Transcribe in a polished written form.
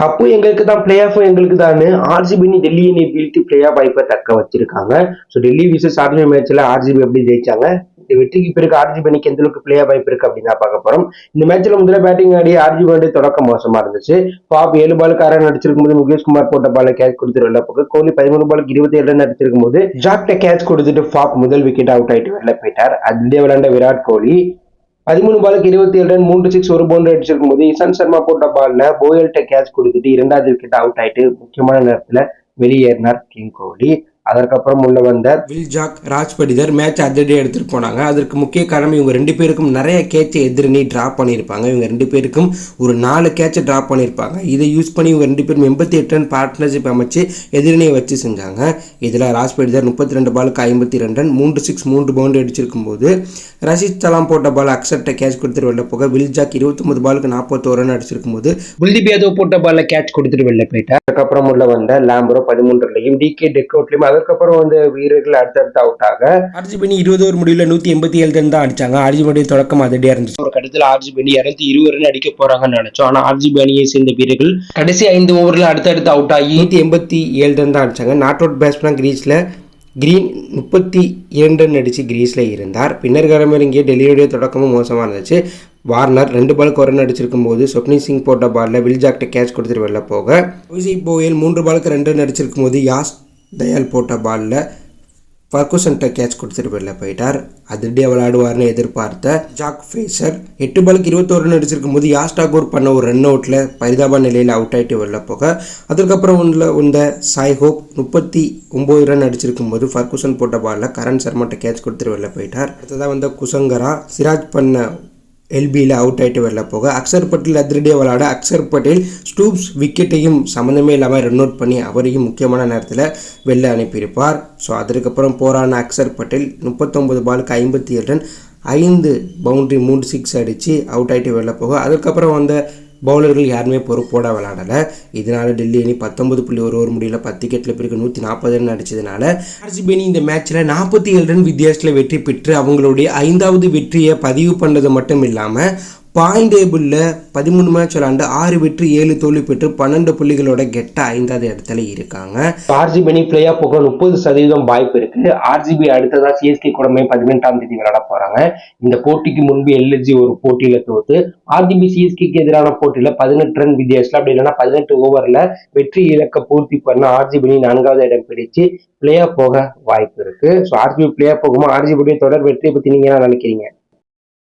Cup எங்களுக்கு தான், play ஆஃபும் எங்களுக்கு தான். ஆர்சிபி டெல்லி அணியை வீழ்த்தி பிளே ஆஃப் வாய்ப்பை தக்க வச்சிருக்காங்க. ஸோ டெல்லி விசஸ் ஆர்சிபி மேட்ச்ல ஆர்சிபி எப்படி ஜெயிச்சாங்க, இந்த வெற்றிக்கு பிறகு ஆர்சிபி அணிக்கு எந்த அளவுக்கு பிளே ஆஃப் வாய்ப்பு இருக்கு அப்படின்னு தான் பார்க்க போறோம். இந்த மேட்ச்ல முதல்ல பேட்டிங் ஆடி ஆர்சிபி தொடக்கம் மோசமா இருந்துச்சு. பாப் 7 பாலுக்கு 6 ரன் அடிச்சிருக்கும் போது முகேஷ் குமார் போட்ட பால கேட்ச் கொடுத்துட்டு வெளில போக, கோலி 13 பாலுக்கு 27 ரன் அடிச்சிருக்கும் போது ஜாக்ட கேட்ச் கொடுத்துட்டு பாப் முதல் விக்கெட் அவுட் ஆயிட்டு வெளில போயிட்டார். அதிலே விளையாண்ட விராட் கோலி 13 பாலுக்கு 27 ரன் 3 சிக்ஸ் ஒரு பவுண்டரி அடிச்சிருக்கும் போது இசான் சர்மா போட்ட பால்ல போயல்ட்ட கேட்ச் கொடுத்துட்டு 2வது விக்கெட் அவுட் ஆயிட்டு முக்கியமான நேரத்துல வெளியேறினார் கிங் கோலி. அதற்கப்புறம் உள்ள வந்த Will Jacks, Raj Patidar match அதிரடியாக எடுத்துட்டு போனாங்க. அதற்கு முக்கிய காரணம் இவங்க 2 பேருக்கும் நிறைய கேட்சை எதிரணி டிராப் பண்ணியிருப்பாங்க. இவங்க 2 பேருக்கும் ஒரு 4 கேட்சை டிராப் பண்ணியிருப்பாங்க. இதை யூஸ் பண்ணி இவங்க 2 பேரும் 88 ரன் பார்ட்னர்ஷிப் அமைச்சு எதிரணியை வச்சு செஞ்சாங்க. இதில் ராஜ் படிதர் 32 பாலுக்கு 52 ரன் 3 சிக்ஸ் 3 பவுண்டரி அடிச்சிருக்கும் போது ரஷீத் சலாம் போட்ட பால் அக்சர்ட்ட கேட்ச் கொடுத்துட்டு வெளில போக, வில் ஜாக் 29 பாலுக்கு 41 ரன் அடிச்சிருக்கும் போது குல்தீப் யாதவ் போட்ட பால்ல கேட்ச் கொடுத்துட்டு வெளில போயிட்டார். அதுக்கப்புறம் உள்ள வந்த லாம்பரோ 13 ரன்லையும் டிகே டெக்கவுட்லையும் அதுக்கப்புறம் வந்து வீரர்கள் அடுத்தடுத்து அவுட் ஆக ஆர்சிபி 20 ஓவர் முடிவில் 187 ரன் தான் அடிச்சாங்க. ஆர்சிபி தொடக்கம் அதிரடியா இருந்துச்சு. ஒரு கட்டத்தில் ஆர்சிபி 220 ரன் அடிக்க போறாங்கன்னு நினைச்சோம். ஆனா ஆர்சிபி அணியை சேர்ந்த வீரர்கள் கடைசி 5 ஓவர்ல அடுத்தடுத்து அவுட் ஆகி 187 ரன் தான் அடிச்சாங்க. Not out batsman green 32 run அடிச்சு கிரீஸ்ல இருந்தார். பின்னர் களமிறங்கிய டெல்லியுடைய தொடக்கமும் மோசமாக இருந்துச்சு. வார்னர் 2 பாலுக்கு 1 ரன் அடிச்சிருக்கும் போது சொப்னி சிங் போட்ட பால்ல வில் ஜாக்ட கேட்ச் கொடுத்துட்டு வெளில போக, அபிஷேக் கோயல் 3 பாலுக்கு 2 ரன் அடிச்சிருக்கும் போது யாஸ் தயால் போட்ட பால்ல ஃபர்குசன்ட்ட கேட்ச் கொடுத்துட்டு வெளில போயிட்டார். அதிரடியாக விளையாடுவார்னு எதிர்பார்த்த ஜாக் ஃப்ரேசர் 8 பாலுக்கு 21 ரன் அடிச்சிருக்கும் போது யாஸ் டாகூர் பண்ண ஒரு ரன் அவுட்ல பரிதாப நிலையில் அவுட் ஆகிட்டு வெளில போக, அதுக்கப்புறம் உள்ள சாய் ஹோப் 39 ரன் அடிச்சிருக்கும் போது ஃபர்குசன் போட்ட பால்ல கரண் சர்மாட்ட கேட்ச் கொடுத்துட்டு வெளில போயிட்டார். அடுத்ததாக வந்த குசங்கரா சிராஜ் பண்ண எல்பியில் அவுட் ஆகிட்டு வெளில போக, அக்சர் பட்டேல் அதிரடியாக விளையாட அக்சர் பட்டேல் ஸ்டூப்ஸ் விக்கெட்டையும் சம்மந்தமே இல்லாமல் ரன் அவுட் பண்ணி அவரையும் முக்கியமான நேரத்தில் வெளில அனுப்பியிருப்பார். ஸோ அதற்கப்புறம் போரான அக்சர் பட்டேல் 39 பாலுக்கு 57 ரன் 5 பவுண்டரி 3 சிக்ஸ் அடித்து அவுட் ஆகிட்டு வெளில போக, அதுக்கப்புறம் வந்த பவுலர்கள் யாருமே பொறுப்போட விளையாடலை. இதனால டெல்லி அணி 19.1 ஓவர் முடியல 10 விக்கெட்டில் பிறகு 140 ரன் அடிச்சதுனால ஆர்சிபி அணி இந்த மேட்ச்ல 47 ரன் வித்தியாசத்தில் வெற்றி பெற்று அவங்களுடைய 5வது வெற்றியை பதிவு பண்ணது மட்டும் இல்லாமல் பாயிண்ட் டேபிளில் 13 மேட்ச் விளாண்டு 6 வெற்றி 7 தோல்வி பெற்று 12 புள்ளிகளோட கெட்ட 5வது இடத்துல இருக்காங்க. ஆர்சிபி அணி பிளே ஆஃப் போக 30% வாய்ப்பு இருக்கு. ஆர்சிபி அடுத்ததா சிஎஸ்கே கூட மே 18ஆம் தேதி விளையாட போறாங்க. இந்த போட்டிக்கு முன்பு எல்எஸ்ஜி ஒரு போட்டியில தோத்து ஆர்சிபி சிஎஸ்கேக்கு எதிரான போட்டியில 18 ரன் வித்தியாசத்தில் அப்படி இல்லைன்னா 18 ஓவர்ல வெற்றி இலக்க பூர்த்தி பண்ண ஆர்சிபி அணி 4வது இடம் பிடிச்சு பிளே ஆஃப் போக வாய்ப்பு இருக்கு. ஸோ ஆர்சிபி பிளே ஆஃப் போகுமா, ஆர்சிபி தொடர் வெற்றியை பத்தி நீங்க என்ன நினைக்கிறீங்க?